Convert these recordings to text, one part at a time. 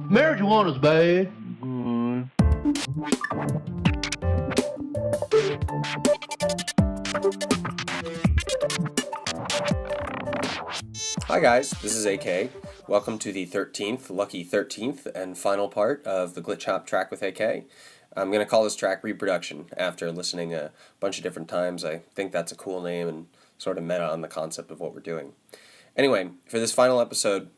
Marijuana's bad. Hi guys, this is AK. Welcome to the 13th, lucky 13th, and final part of the Glitch Hop track with AK. I'm going to call this track Reproduction after listening a bunch of different times. I think that's a cool name and sort of meta on the concept of what we're doing. Anyway, for this final episode,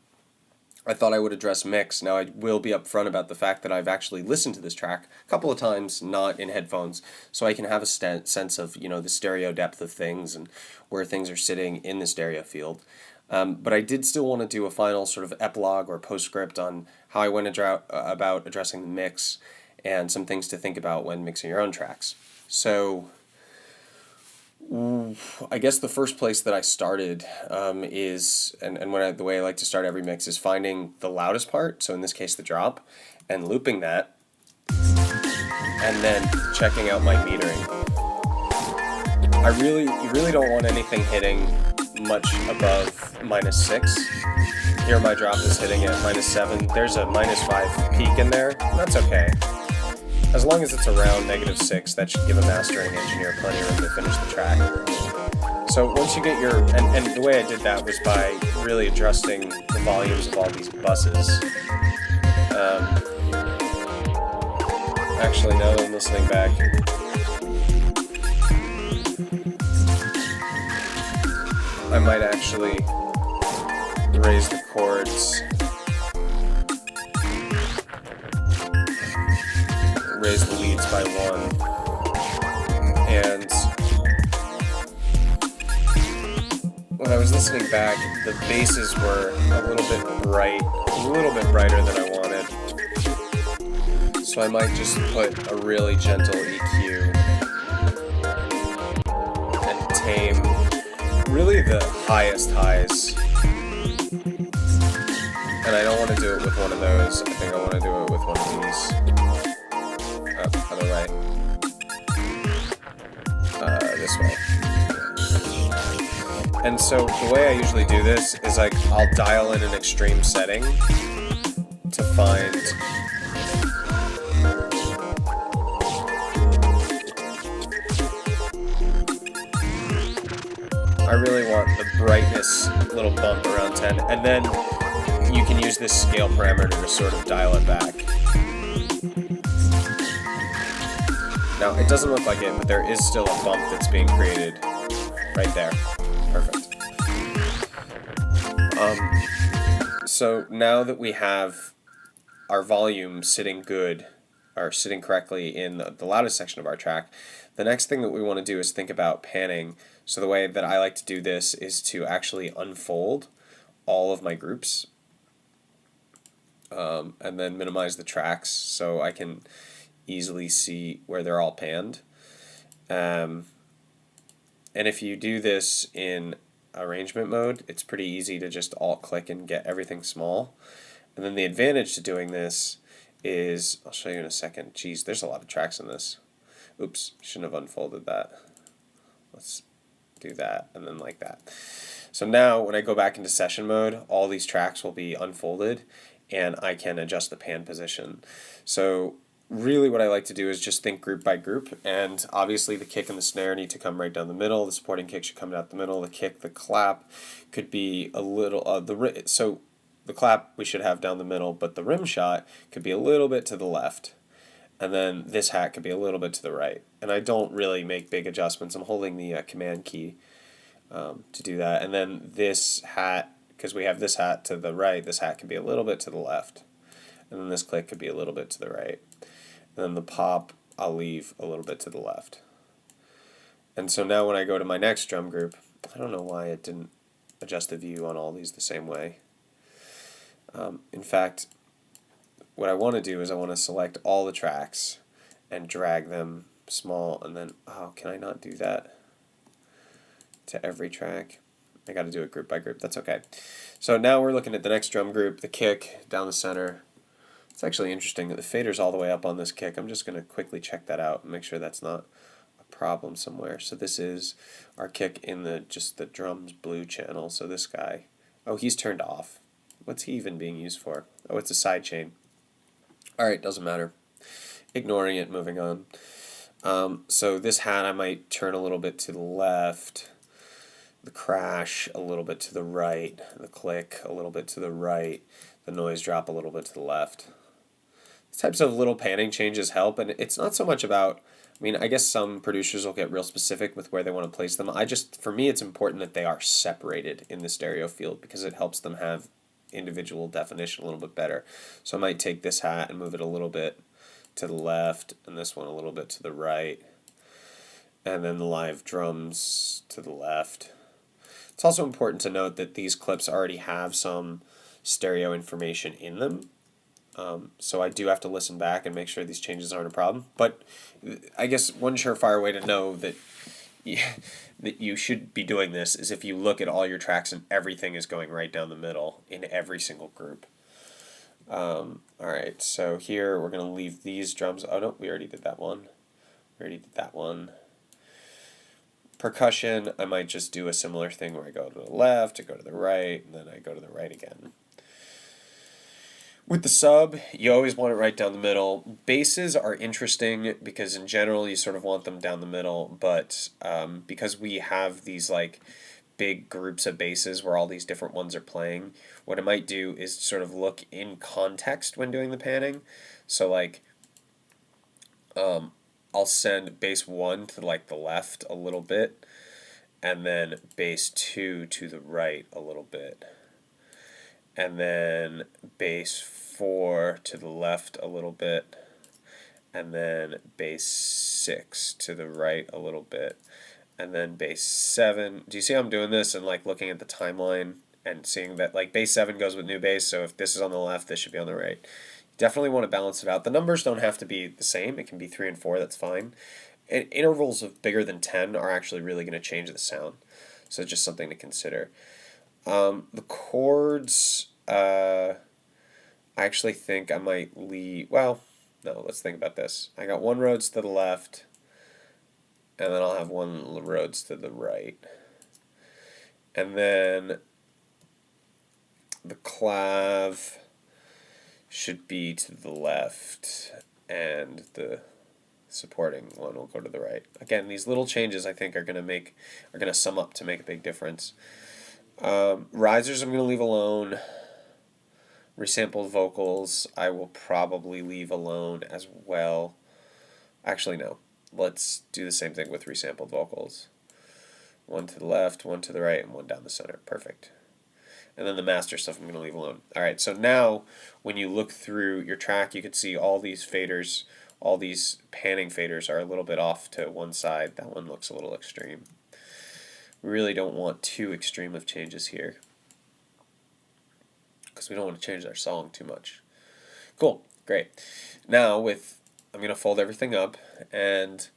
I thought I would address mix. Now, I will be upfront about the fact that I've actually listened to this track a couple of times, not in headphones, so I can have a sense of, the stereo depth of things and where things are sitting in the stereo field. But I did still want to do a final sort of epilogue or postscript on how I went about addressing the mix and some things to think about when mixing your own tracks. So I guess the first place that I started is, and the way I like to start every mix is finding the loudest part, so in this case the drop, and looping that, and then checking out my metering. You really don't want anything hitting much above -6. Here my drop is hitting at -7. There's a -5 peak in there. That's okay. As long as it's around -6, that should give a mastering engineer plenty of room to finish the track. So once you get your, and the way I did that was by really adjusting the volumes of all these buses. Actually, now that I'm listening back, I might actually raise the chords, raise the leads by 1, and when I was listening back, the basses were a little bit brighter than I wanted, so I might just put a really gentle EQ and tame really the highest highs. And I don't want to do it with one of those. I think I want to do it with one of these. Other way. This way. And so the way I usually do this is I'll dial in an extreme setting to find I really want the brightness little bump around 10, and then you can use this scale parameter to sort of dial it back. Now, it doesn't look like it, but there is still a bump that's being created right there. Perfect. So now that we have our volume sitting good, or sitting correctly in the loudest section of our track, the next thing that we want to do is think about panning. So the way that I like to do this is to actually unfold all of my groups and then minimize the tracks so I can easily see where they're all panned. And if you do this in arrangement mode, it's pretty easy to just alt-click and get everything small. And then the advantage to doing this is, I'll show you in a second. Geez, there's a lot of tracks in this. Oops, shouldn't have unfolded that. Let's do that, and then like that. So now when I go back into session mode, all these tracks will be unfolded, and I can adjust the pan position. So really what I like to do is just think group by group, and obviously the kick and the snare need to come right down the middle. The supporting kick should come down the middle. The kick, the clap could be a little, so the clap we should have down the middle, but the rim shot could be a little bit to the left. And then this hat could be a little bit to the right. And I don't really make big adjustments. I'm holding the command key to do that. And then this hat, because we have this hat to the right, this hat could be a little bit to the left. And then this click could be a little bit to the right. And then the pop, I'll leave a little bit to the left. And so now when I go to my next drum group, I don't know why it didn't adjust the view on all these the same way. In fact, what I want to do is I want to select all the tracks and drag them small, and then, oh, can I not do that to every track? I got to do it group by group. That's okay. So now we're looking at the next drum group, the kick down the center. It's actually interesting that the fader's all the way up on this kick. I'm just going to quickly check that out and make sure that's not a problem somewhere. So this is our kick in just the drums blue channel. So this guy, oh, he's turned off. What's he even being used for? Oh, it's a side chain. Alright, doesn't matter. Ignoring it, moving on. So this hat I might turn a little bit to the left, the crash a little bit to the right, the click a little bit to the right, the noise drop a little bit to the left. These types of little panning changes help, and it's not so much about, I mean, I guess some producers will get real specific with where they want to place them. For me, it's important that they are separated in the stereo field because it helps them have individual definition a little bit better. So I might take this hat and move it a little bit to the left, and this one a little bit to the right, and then the live drums to the left. It's also important to note that these clips already have some stereo information in them, so I do have to listen back and make sure these changes aren't a problem. But I guess one surefire way to know that that you should be doing this is if you look at all your tracks and everything is going right down the middle in every single group. Alright, so here we're going to leave these drums. Oh no, we already did that one. We already did that one. Percussion, I might just do a similar thing where I go to the left, I go to the right, and then I go to the right again. With the sub, you always want it right down the middle. Basses are interesting because in general you sort of want them down the middle, but because we have these like big groups of basses where all these different ones are playing, what I might do is sort of look in context when doing the panning. So like I'll send bass 1 to like the left a little bit, and then bass 2 to the right a little bit, and then bass 4 to the left a little bit, and then bass 6 to the right a little bit, and then bass 7. Do you see how I'm doing this and like looking at the timeline and seeing that like bass 7 goes with new bass, so if this is on the left, this should be on the right. Definitely want to balance it out. The numbers don't have to be the same. It can be 3 and 4, that's fine. And intervals of bigger than 10 are actually really going to change the sound. So just something to consider. The chords, I actually think I might leave, well, no, let's think about this. I got 1 Rhodes to the left, and then I'll have 1 Rhodes to the right. And then the clav should be to the left, and the supporting one will go to the right. Again, these little changes I think are going to sum up to make a big difference. Risers I'm going to leave alone. Resampled vocals I will probably leave alone as well. Actually, no. Let's do the same thing with resampled vocals. 1 to the left, 1 to the right, and 1 down the center. Perfect. And then the master stuff I'm going to leave alone. Alright, so now when you look through your track, you can see all these faders, all these panning faders are a little bit off to one side. That one looks a little extreme. We really don't want too extreme of changes here, because we don't want to change our song too much. Cool, great. Now I'm going to fold everything up, and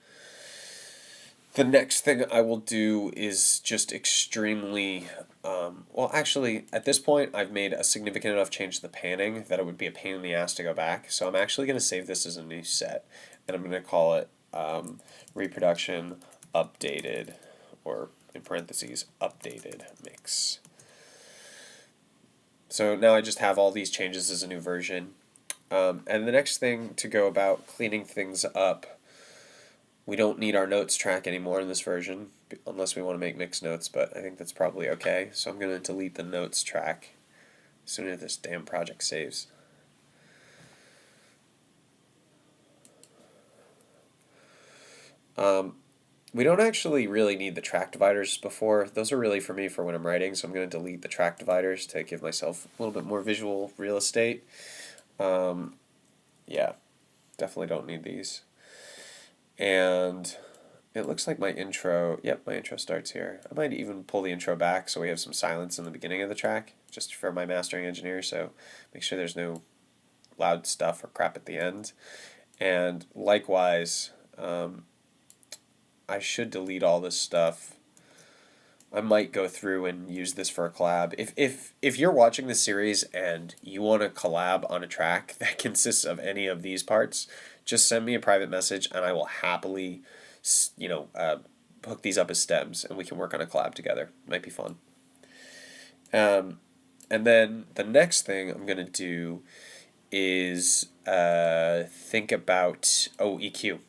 the next thing I will do is just extremely, well actually at this point I've made a significant enough change to the panning that it would be a pain in the ass to go back, so I'm actually going to save this as a new set, and I'm going to call it reproduction updated, or in parentheses updated mix. So now I just have all these changes as a new version, and the next thing to go about cleaning things up, we don't need our notes track anymore in this version, unless we want to make mixed notes, but I think that's probably okay. So I'm going to delete the notes track as soon as this damn project saves. We don't actually really need the track dividers before. Those are really for me for when I'm writing, so I'm going to delete the track dividers to give myself a little bit more visual real estate. Yeah, definitely don't need these. And it looks like my intro, yep, my intro starts here. I might even pull the intro back so we have some silence in the beginning of the track, just for my mastering engineer, so make sure there's no loud stuff or crap at the end. And likewise, I should delete all this stuff. I might go through and use this for a collab. If you're watching this series and you want to collab on a track that consists of any of these parts, just send me a private message and I will happily, hook these up as stems and we can work on a collab together. Might be fun. And then the next thing I'm going to do is think about EQ.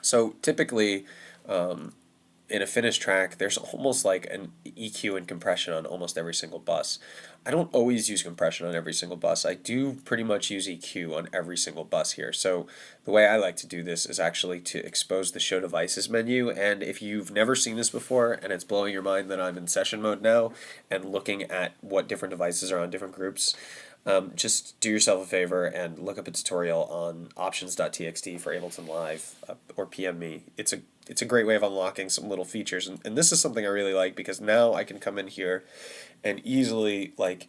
So typically, in a finished track, there's almost like an EQ and compression on almost every single bus. I don't always use compression on every single bus. I do pretty much use EQ on every single bus here. So the way I like to do this is actually to expose the Show Devices menu. And if you've never seen this before and it's blowing your mind that I'm in session mode now and looking at what different devices are on different groups, just do yourself a favor and look up a tutorial on options.txt for Ableton Live, or PM me. It's a great way of unlocking some little features, and this is something I really like because now I can come in here and easily like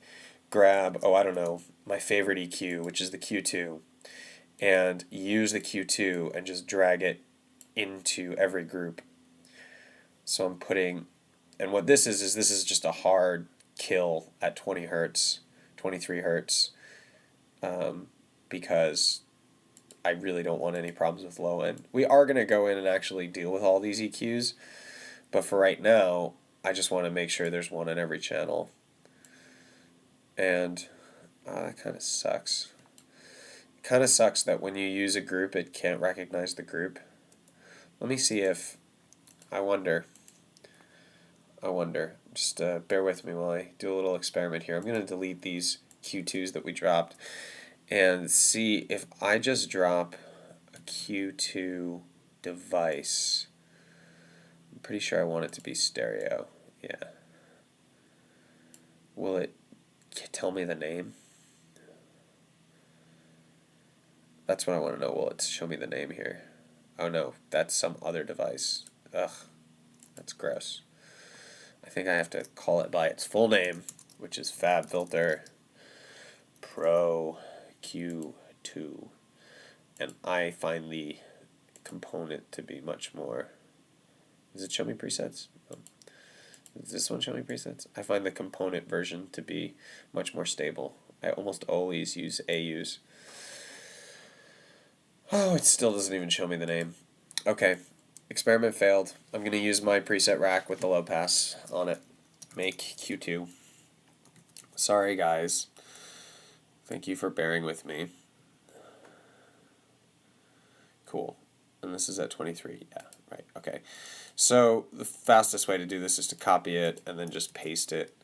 grab, I don't know, my favorite EQ, which is the Q2, and use the Q2 and just drag it into every group. So I'm putting, and what this is this is just a hard kill at 20 hertz. 23 hertz, because I really don't want any problems with low end. We are going to go in and actually deal with all these EQs, but for right now, I just want to make sure there's one on every channel. And that kind of sucks. It kind of sucks that when you use a group, it can't recognize the group. Let me see if, I wonder. Just bear with me while I do a little experiment here. I'm going to delete these Q2s that we dropped and see if I just drop a Q2 device. I'm pretty sure I want it to be stereo. Yeah. Will it tell me the name? That's what I want to know. Will it show me the name here? Oh no, that's some other device. Ugh, that's gross. I think I have to call it by its full name, which is FabFilter Pro Q2. And I find the component to be much more... Does it show me presets? Does this one show me presets? I find the component version to be much more stable. I almost always use AUs. Oh, it still doesn't even show me the name. Okay. Experiment failed. I'm going to use my preset rack with the low pass on it. Make Q2. Sorry, guys. Thank you for bearing with me. Cool. And this is at 23. Yeah, right. Okay. So the fastest way to do this is to copy it and then just paste it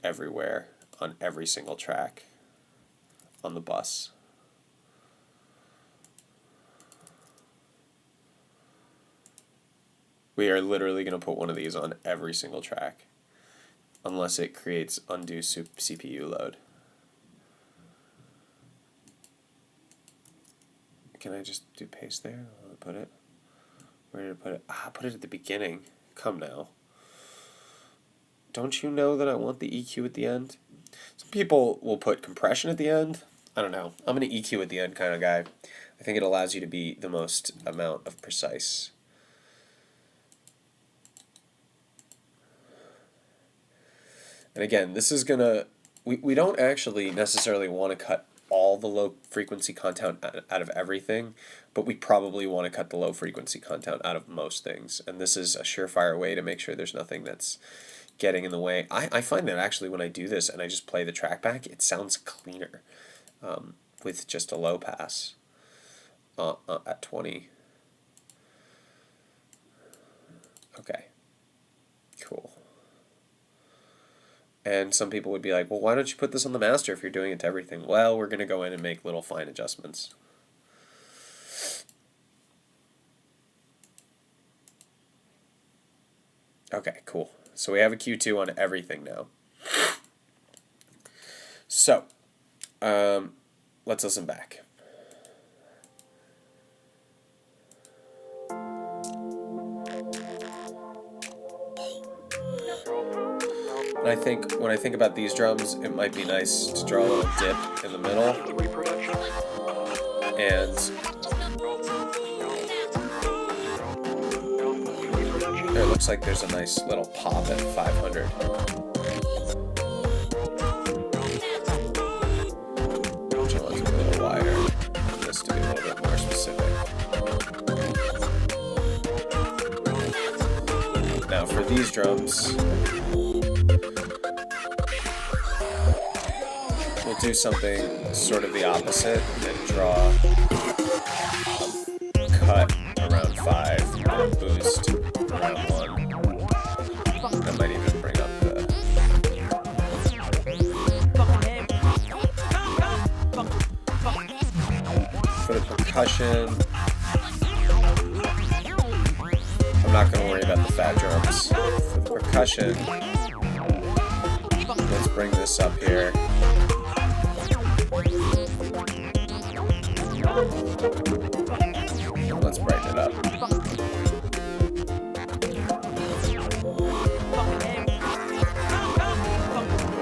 everywhere on every single track on the bus. We are literally going to put one of these on every single track, unless it creates undue CPU load. Can I just do paste there? I'll put it. Where did I put it? I put it at the beginning. Come now. Don't you know that I want the EQ at the end? Some people will put compression at the end. I don't know. I'm an EQ at the end kind of guy. I think it allows you to be the most amount of precise. And again, this is gonna, we don't actually necessarily want to cut all the low frequency content out of everything, but we probably want to cut the low frequency content out of most things. And this is a surefire way to make sure there's nothing that's getting in the way. I find that actually when I do this and I just play the track back, it sounds cleaner with just a low pass at 20. Okay, cool. And some people would be like, well, why don't you put this on the master if you're doing it to everything? Well, we're going to go in and make little fine adjustments. Okay, cool. So we have a Q2 on everything now. So, let's listen back. And I think when I think about these drums, it might be nice to draw a little dip in the middle. And there looks like there's a nice little pop at 500. Which I want to be a little wider. This to be a little bit more specific. Now for these drums, we'll do something sort of the opposite and draw a cut around 5 and a boost around 1. That might even bring up the... For the percussion, I'm not going to worry about the fat drums. For the percussion, let's bring this up here. And let's brighten it up. I'm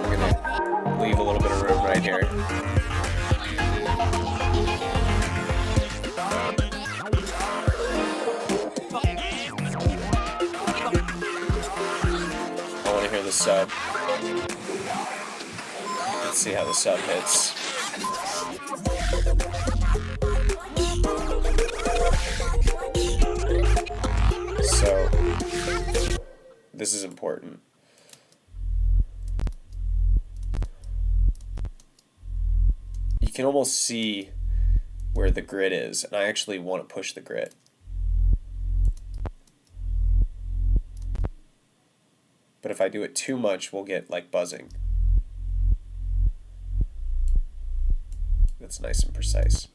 going to leave a little bit of room right here. The sub. Let's see how the sub hits. So, this is important. You can almost see where the grit is, and I actually want to push the grit. But if I do it too much, we'll get like buzzing. That's nice and precise.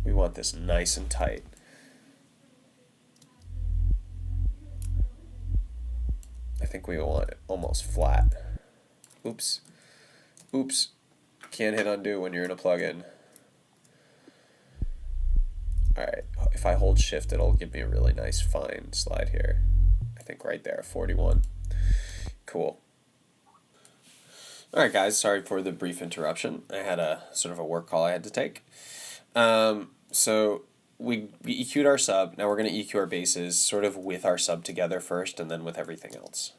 We want this nice and tight. I think we want it almost flat. Oops. Oops. Can't hit undo when you're in a plugin. Alright, if I hold shift, it'll give me a really nice fine slide here. I think right there, 41. Cool. Alright guys, sorry for the brief interruption. I had a sort of a work call I had to take. So we EQ'd our sub, now we're going to EQ our basses sort of with our sub together first and then with everything else.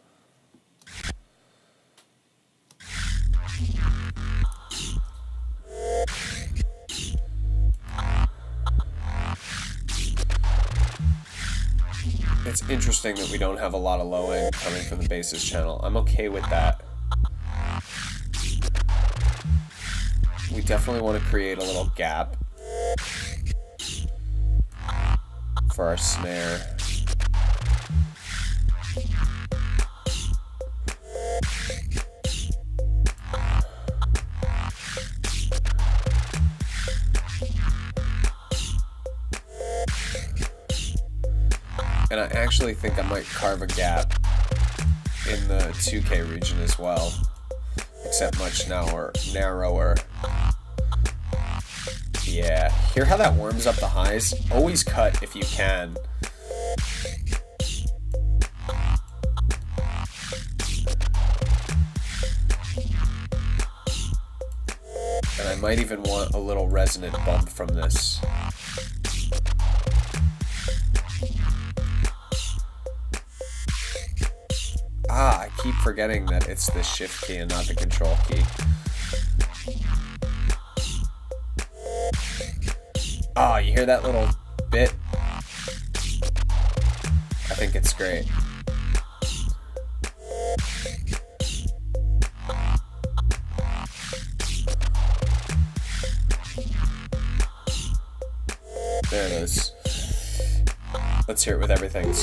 It's interesting that we don't have a lot of low end coming from the basses channel. I'm okay with that. We definitely want to create a little gap for our snare. And I actually think I might carve a gap in the 2K region as well, except much narrower. Yeah, hear how that warms up the highs? Always cut if you can. And I might even want a little resonant bump from this. I keep forgetting that it's the shift key and not the control key. You hear that little bit? I think it's great. There it is. Let's hear it with everything.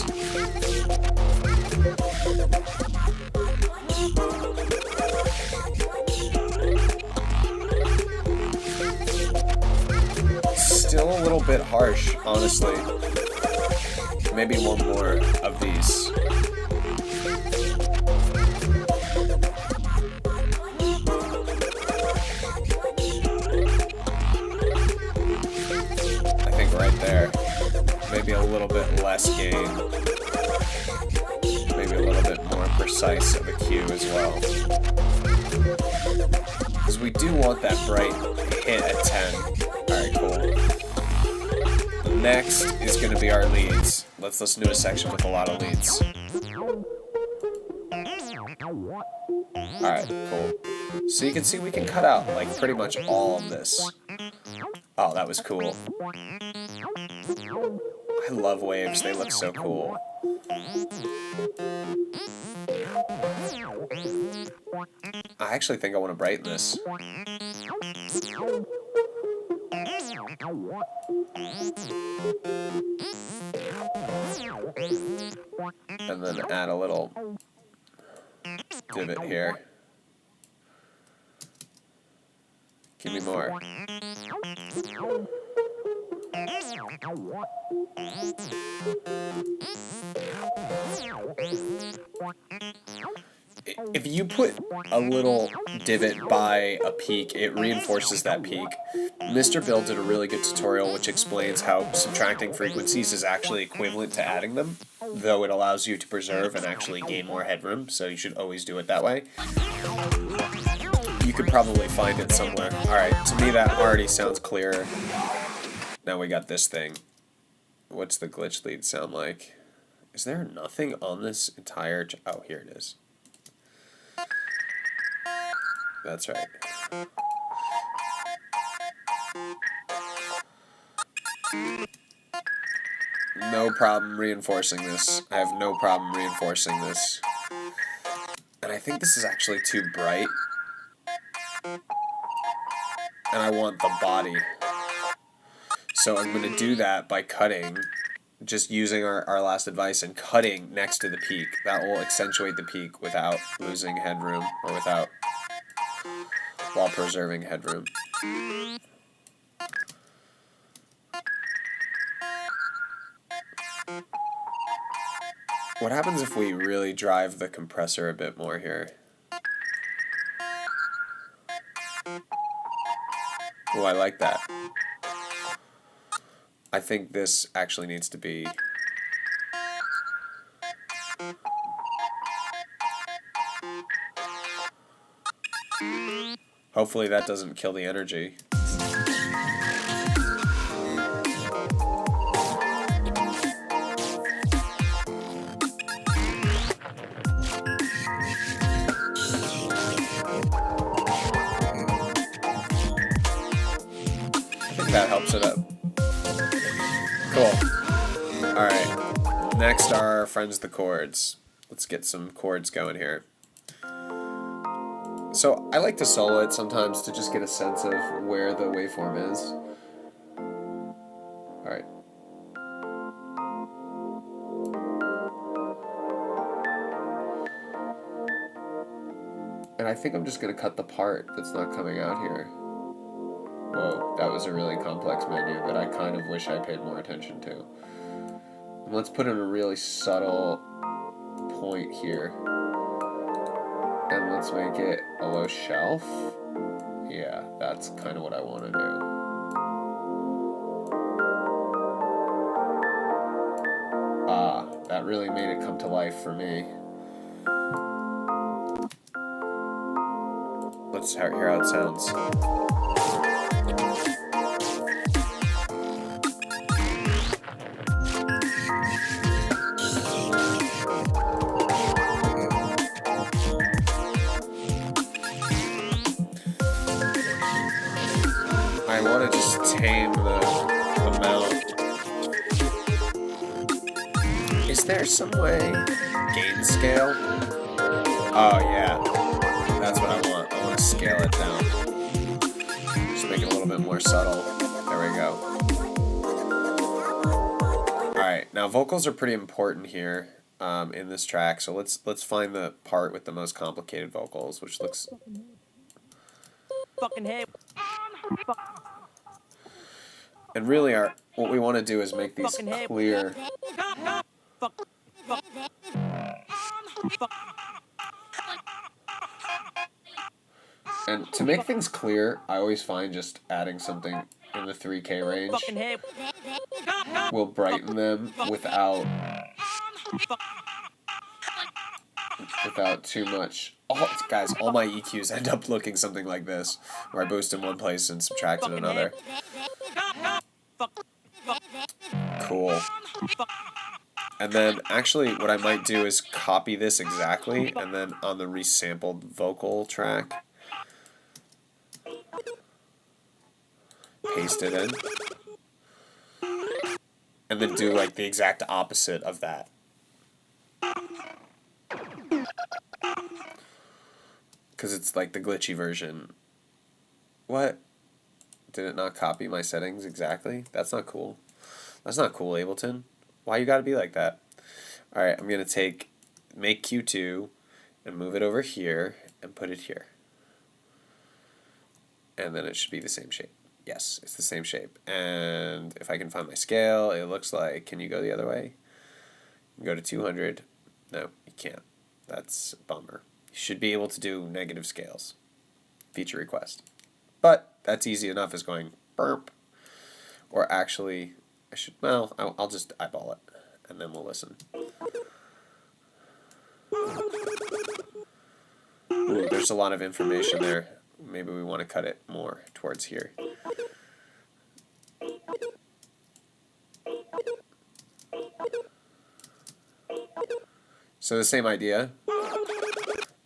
Still a little bit harsh, honestly. Maybe one more of these. I think right there. Maybe a little bit less gain. Maybe a little bit more precise of a cue as well. Because we do want that bright hit at 10. Alright, cool. Next is going to be our leads. Let's listen to a section with a lot of leads. Alright, cool. So you can see we can cut out like pretty much all of this. Oh, that was cool. I love waves, they look so cool. I actually think I want to brighten this. And then add a little divot here. Give me more. If you put a little divot by a peak, it reinforces that peak. Mr. Bill did a really good tutorial which explains how subtracting frequencies is actually equivalent to adding them, though it allows you to preserve and actually gain more headroom, so you should always do it that way. You could probably find it somewhere. Alright, to me that already sounds clearer. Now we got this thing. What's the glitch lead sound like? Is there nothing on this entire... Oh, here it is. That's right. No problem reinforcing this. I have no problem reinforcing this. And I think this is actually too bright. And I want the body. So I'm going to do that by cutting, just using our last advice and cutting next to the peak. That will accentuate the peak without losing headroom, or while preserving headroom. What happens if we really drive the compressor a bit more here? Oh, I like that. I think this actually needs to be... Hopefully that doesn't kill the energy. I think that helps it up. Cool. Alright. Next are our friends the chords. Let's get some chords going here. So I like to solo it sometimes to just get a sense of where the waveform is. Alright. And I think I'm just going to cut the part that's not coming out here. Whoa, that was a really complex menu that I kind of wish I paid more attention to. And let's put in a really subtle point here. And let's make it a low shelf. Yeah, that's kind of what I want to do. Ah, that really made it come to life for me. Let's hear how it sounds. I want to just tame the amount. Is there some way? Gain scale? Oh yeah, that's what I want. I want to scale it down. Just make it a little bit more subtle. There we go. Alright, now vocals are pretty important here in this track, so let's find the part with the most complicated vocals, which looks... Fucking hey. And really, what we want to do is make these clear. And to make things clear, I always find just adding something in the 3K range will brighten them without too much. Oh, guys, all my EQs end up looking something like this, where I boost in one place and subtract in another. Cool. And then, actually, what I might do is copy this exactly, and then on the resampled vocal track, paste it in, and then do like the exact opposite of that. because it's like the glitchy version. What? Did it not copy my settings exactly? That's not cool. That's not cool, Ableton. Why you gotta be like that? Alright, I'm gonna make Q2 and move it over here and put it here. And then it should be the same shape. Yes, it's the same shape. And if I can find my scale, it looks like, can you go the other way? Go to 200. No, you can't. That's a bummer. You should be able to do negative scales. Feature request. But that's easy enough as going burp. Or actually, I'll just eyeball it and then we'll listen. Ooh, there's a lot of information there. Maybe we want to cut it more towards here. So the same idea.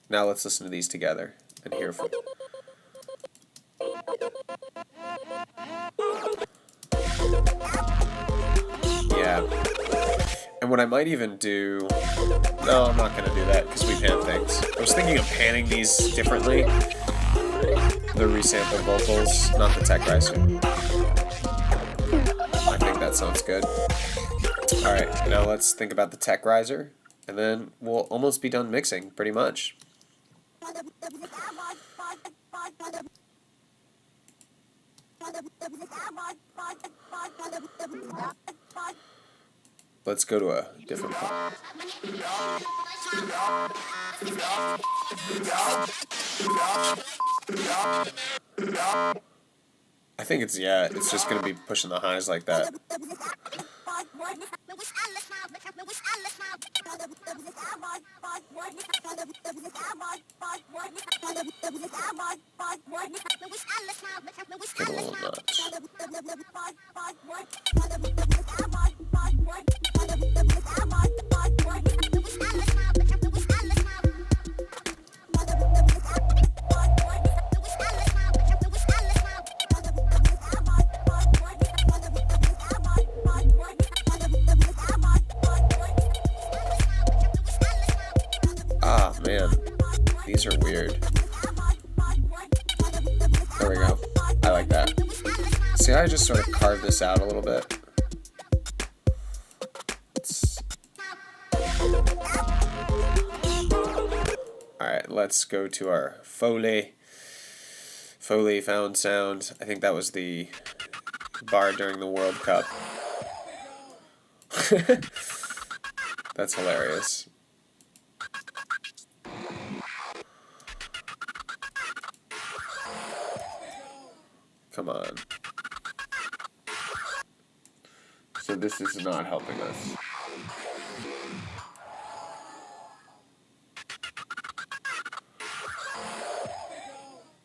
Now let's listen to these together and hear from. Yeah. And what I might even do... No, I'm not going to do that because we pan things. I was thinking of panning these differently. The resampled vocals, not the tech riser. I think that sounds good. Alright, now let's think about the tech riser. And then we'll almost be done mixing, pretty much. Let's go to a different part. I think it's just going to be pushing the highs like that. Get a little notch. Ah, man. These are weird. There we go. I like that. See how I just sort of carved this out a little bit? Alright, let's go to our Foley found sound. I think that was the bar during the World Cup. That's hilarious. Come on. So this is not helping us.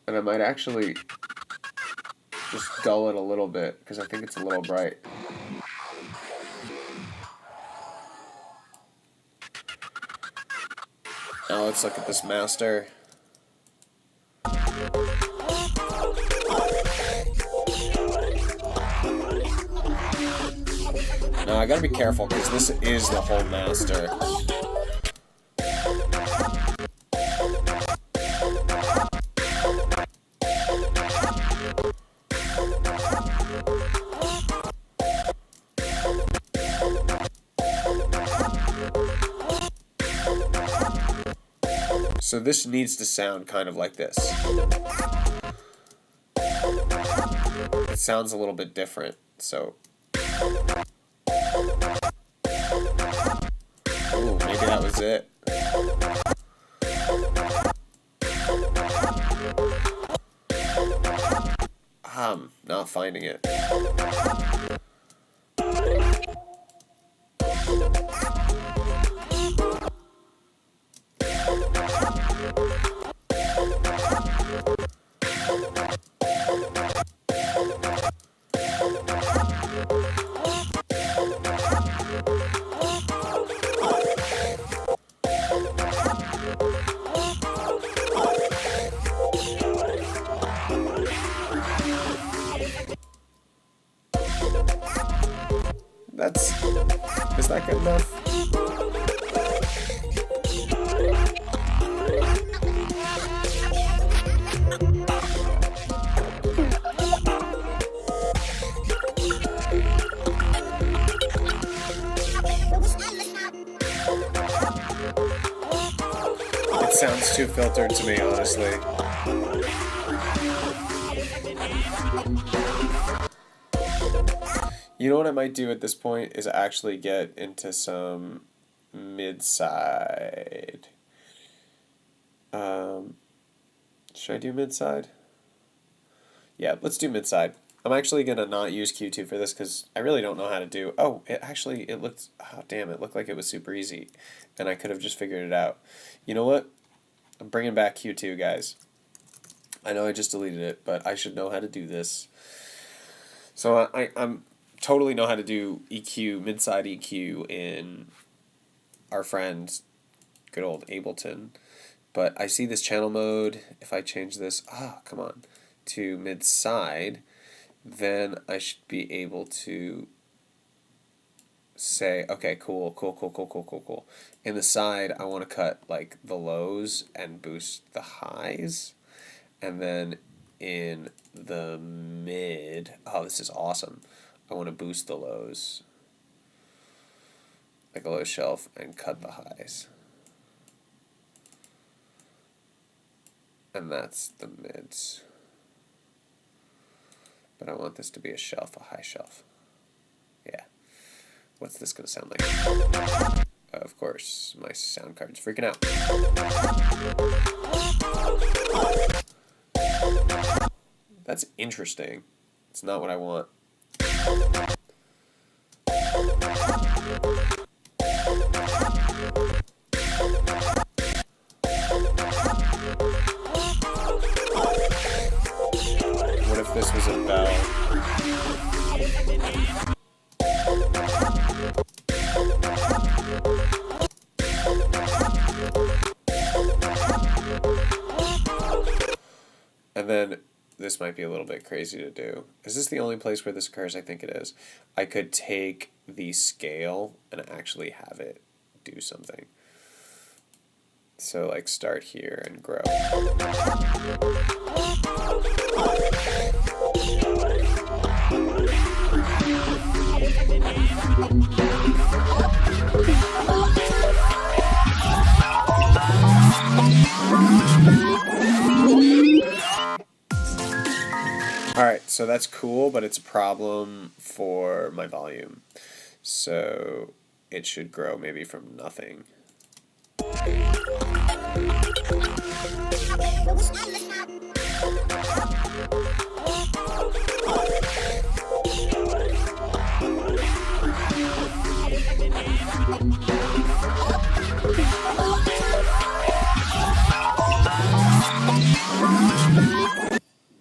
And I might actually just dull it a little bit because I think it's a little bright. Now let's look at this master. Now I gotta be careful because this is the whole master. So this needs to sound kind of like this. It sounds a little bit different, so... Ooh, maybe that was it. I'm not finding it. Is that good enough? It sounds too filtered to me, honestly. You know what I might do at this point is actually get into some mid-side. Should I do mid-side? Yeah, let's do mid-side. I'm actually going to not use Q2 for this because I really don't know how to do... Oh, it looked... Oh, damn, it looked like it was super easy. And I could have just figured it out. You know what? I'm bringing back Q2, guys. I know I just deleted it, but I should know how to do this. So I'm totally know how to do EQ, mid-side EQ in our friend, good old Ableton. But I see this channel mode. If I change this, come on, to mid-side, then I should be able to say, okay, cool. In the side, I want to cut like the lows and boost the highs. And then in the mid, this is awesome. I want to boost the lows, like a low shelf, and cut the highs. And that's the mids. But I want this to be a shelf, a high shelf. Yeah. What's this going to sound like? Of course, my sound card's freaking out. That's interesting. It's not what I want. What if this was a bell? And then this might be a little bit crazy to do. Is this the only place where this occurs? I think it is. I could take the scale and actually have it do something. So like start here and grow. Alright, so that's cool, but it's a problem for my volume. So it should grow maybe from nothing.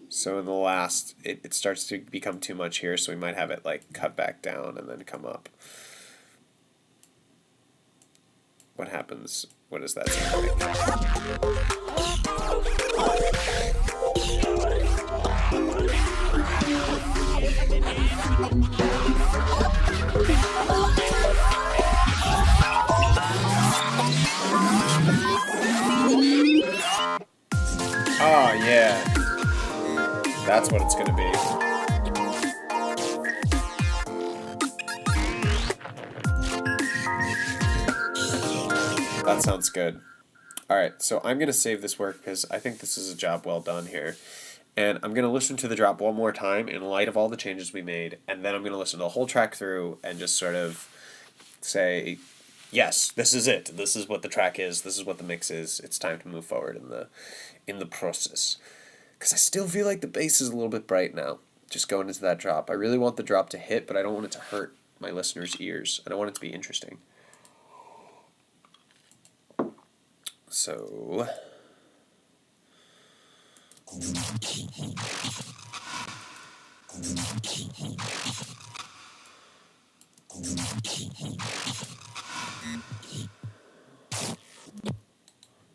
So in the last, it starts to become too much here, so we might have it like cut back down and then come up. What happens? What does that sound like? Oh, yeah. That's what it's going to be. That sounds good. Alright, so I'm going to save this work because I think this is a job well done here. And I'm going to listen to the drop one more time in light of all the changes we made, and then I'm going to listen to the whole track through and just sort of say, yes, this is it. This is what the track is. This is what the mix is. It's time to move forward in the process. Because I still feel like the bass is a little bit bright now, just going into that drop. I really want the drop to hit, but I don't want it to hurt my listeners' ears. And I want it to be interesting. So...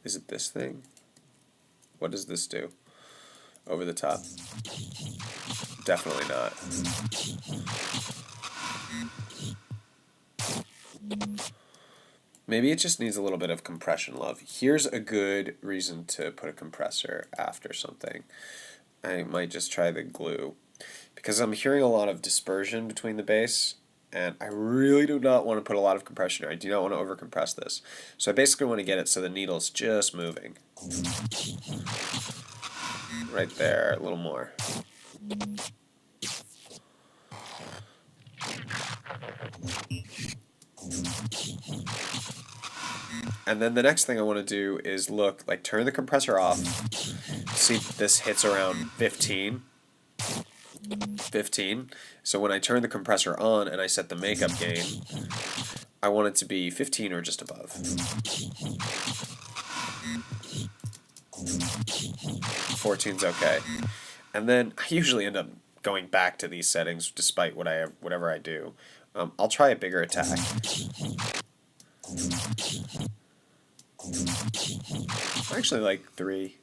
Is it this thing? What does this do? Over the top? Definitely not. Maybe it just needs a little bit of compression love. Here's a good reason to put a compressor after something. I might just try the glue. Because I'm hearing a lot of dispersion between the bass, and I really do not want to put a lot of compression here. I do not want to overcompress this. So I basically want to get it so the needle's just moving. Right there, a little more. And then the next thing I want to do is look, like turn the compressor off, see if this hits around 15. So when I turn the compressor on and I set the makeup gain, I want it to be 15 or just above. 14's okay. And then I usually end up going back to these settings despite whatever I do. I'll try a bigger attack. I actually like 3.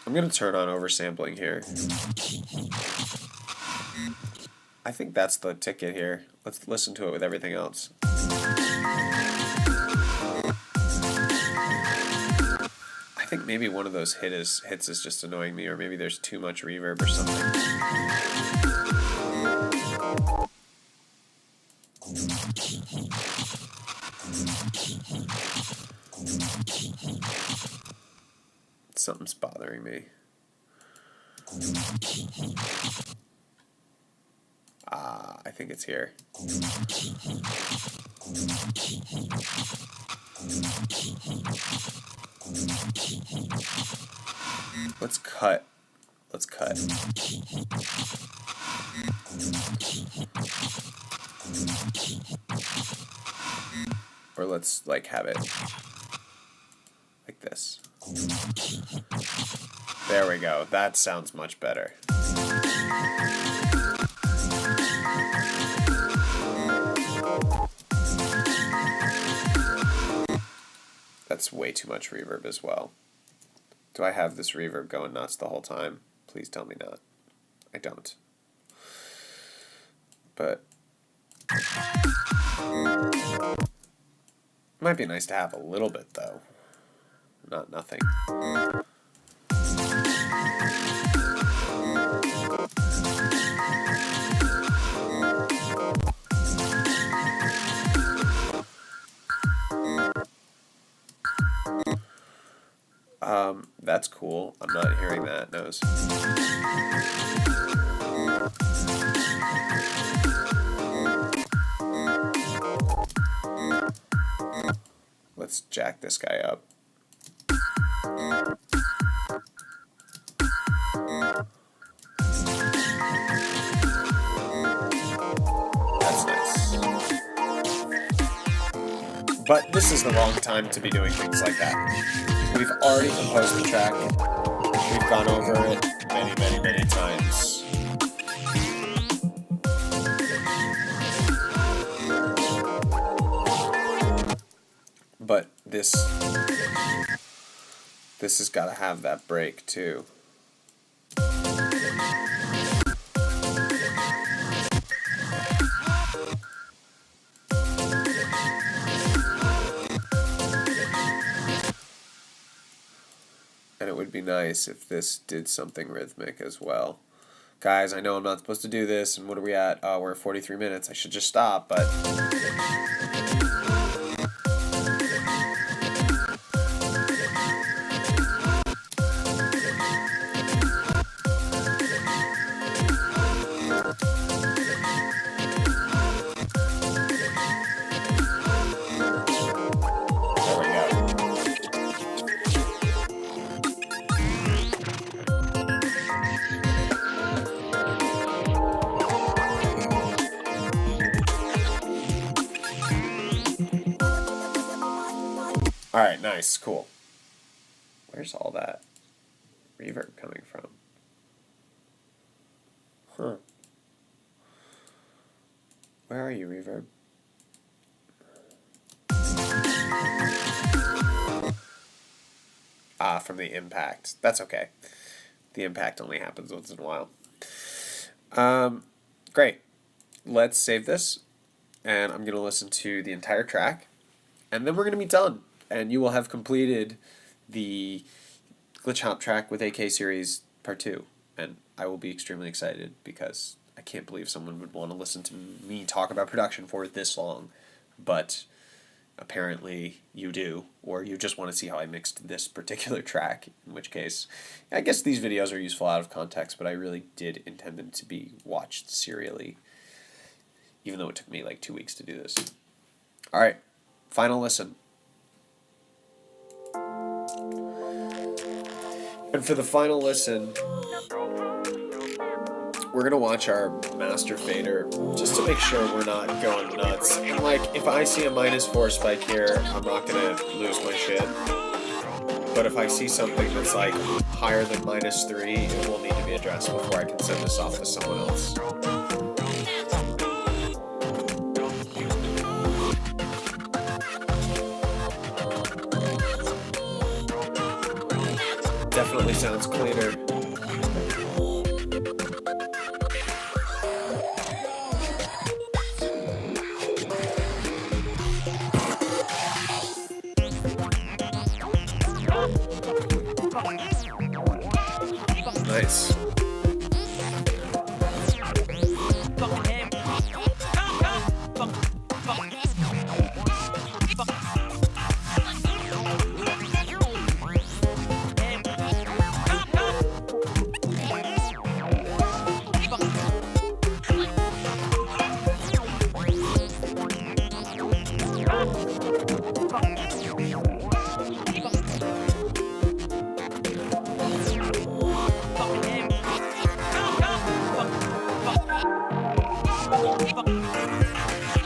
I'm going to turn on oversampling here. I think that's the ticket here. Let's listen to it with everything else. I think maybe one of those hits is just annoying me, or maybe there's too much reverb or something. Something's bothering me. I think it's here. Let's cut. Or let's like have it like this. There we go. That sounds much better. That's way too much reverb as well. Do I have this reverb going nuts the whole time? Please tell me not. I don't. But might be nice to have a little bit though. Not nothing. That's cool. I'm not hearing that nose. Let's jack this guy up. That's nice. But this is the wrong time to be doing things like that. We've already composed the track. We've gone over it many times. But this has got to have that break too. And it would be nice if this did something rhythmic as well. Guys, I know I'm not supposed to do this, and what are we at? Oh, we're at 43 minutes. I should just stop, but... Alright, nice, cool. Where's all that reverb coming from? Huh. Where are you, reverb? Ah, from the impact. That's okay. The impact only happens once in a while. Great. Let's save this and I'm going to listen to the entire track, and then we're going to be done, and you will have completed the Glitch Hop track with AK Series Part 2, and I will be extremely excited because I can't believe someone would want to listen to me talk about production for this long, but apparently you do, or you just want to see how I mixed this particular track, in which case, I guess these videos are useful out of context, but I really did intend them to be watched serially, even though it took me like 2 weeks to do this. Alright, final listen. And for the final listen, we're going to watch our master fader just to make sure we're not going nuts. And like, if I see a -4 spike here, I'm not going to lose my shit. But if I see something that's like higher than -3, it will need to be addressed before I can send this off to someone else. Definitely sounds cleaner. Nice.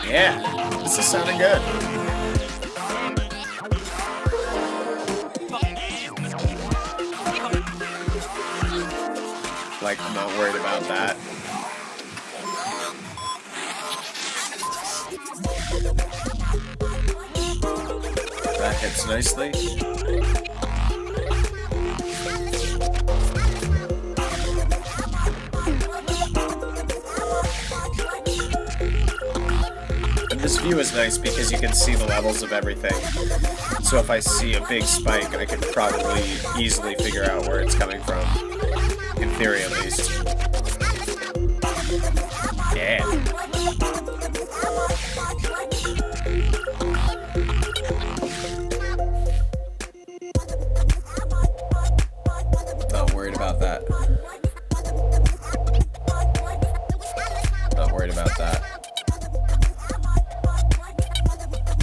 Yeah, this is sounding good. Like, I'm not worried about that. That hits nicely. This view is nice because you can see the levels of everything. So if I see a big spike, I can probably easily figure out where it's coming from. In theory, at least. Yeah. Not worried about that. Not worried about that.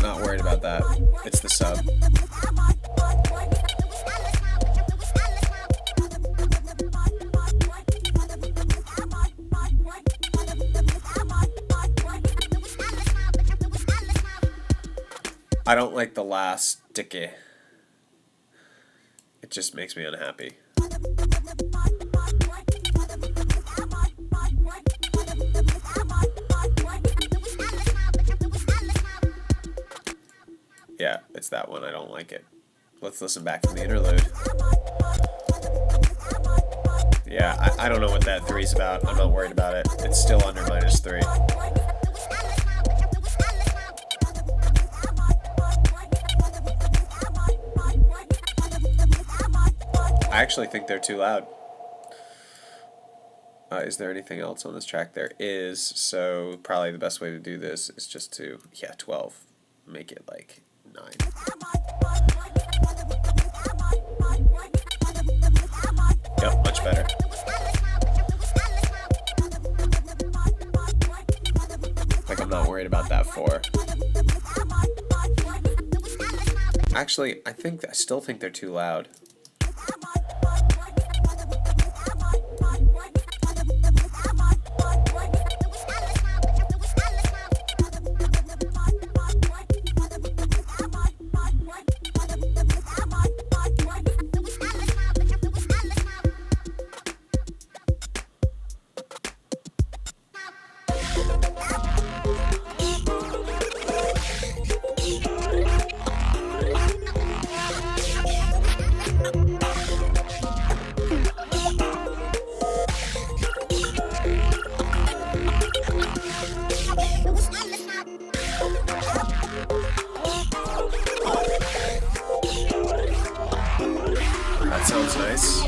Not worried about that. It's the sub. I don't like the last dicky. It just makes me unhappy. Yeah, it's that one. I don't like it. Let's listen back to the interlude. Yeah, I don't know what that 3's about. I'm not worried about it. It's still under -3. I actually think they're too loud. Is there anything else on this track? There is, so probably the best way to do this is just to, 12. Make it like 9. Yep, much better. Like, I'm not worried about that 4. Actually, I still think they're too loud. sounds nice.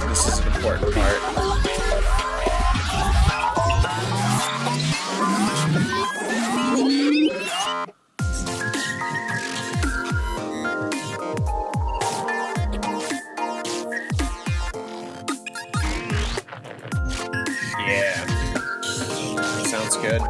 This is an important part. Yeah. Sounds good.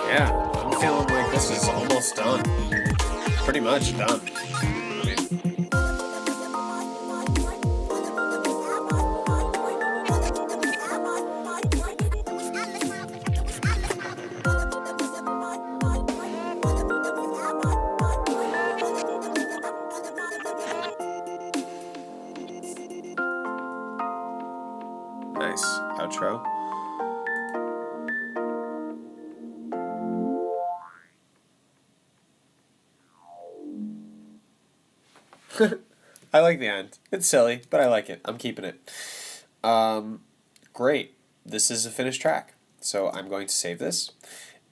Yeah, I'm feeling like this is almost done. Pretty much done. Nice outro. I like the end. It's silly, but I like it. I'm keeping it. Great. This is a finished track. So I'm going to save this.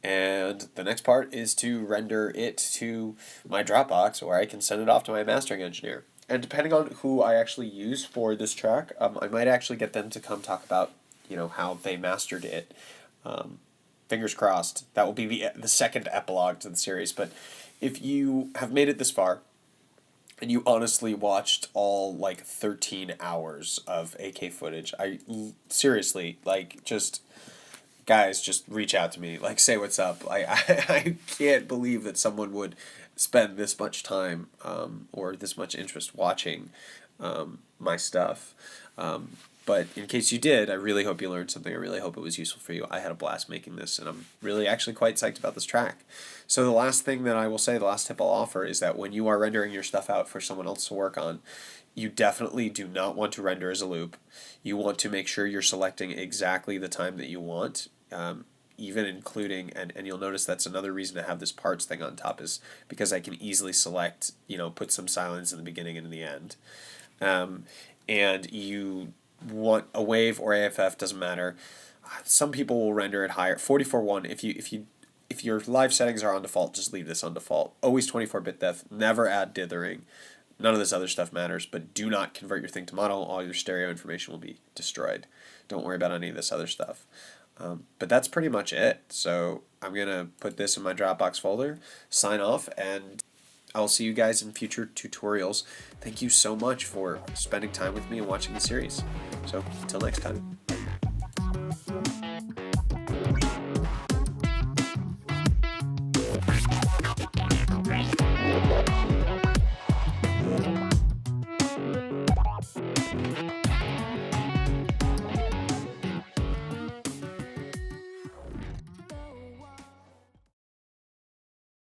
And the next part is to render it to my Dropbox where I can send it off to my mastering engineer. And depending on who I actually use for this track, I might actually get them to come talk about, how they mastered it. Fingers crossed. That will be the second epilogue to the series. But if you have made it this far, and you honestly watched all 13 hours of AK footage, seriously, guys, just reach out to me, say what's up. I can't believe that someone would spend this much time or this much interest watching my stuff. But in case you did, I really hope you learned something. I really hope it was useful for you. I had a blast making this, and I'm really actually quite psyched about this track. So the last thing that I will say, the last tip I'll offer, is that when you are rendering your stuff out for someone else to work on, you definitely do not want to render as a loop. You want to make sure you're selecting exactly the time that you want, even including, and you'll notice that's another reason to have this parts thing on top, is because I can easily select, put some silence in the beginning and in the end. And you want a wave or AFF, doesn't matter. Some people will render it higher. 44.1, if your live settings are on default, just leave this on default. Always 24-bit depth, never add dithering. None of this other stuff matters, but do not convert your thing to mono. All your stereo information will be destroyed. Don't worry about any of this other stuff. But that's pretty much it. So I'm going to put this in my Dropbox folder, sign off, and I'll see you guys in future tutorials. Thank you so much for spending time with me and watching the series. So until next time.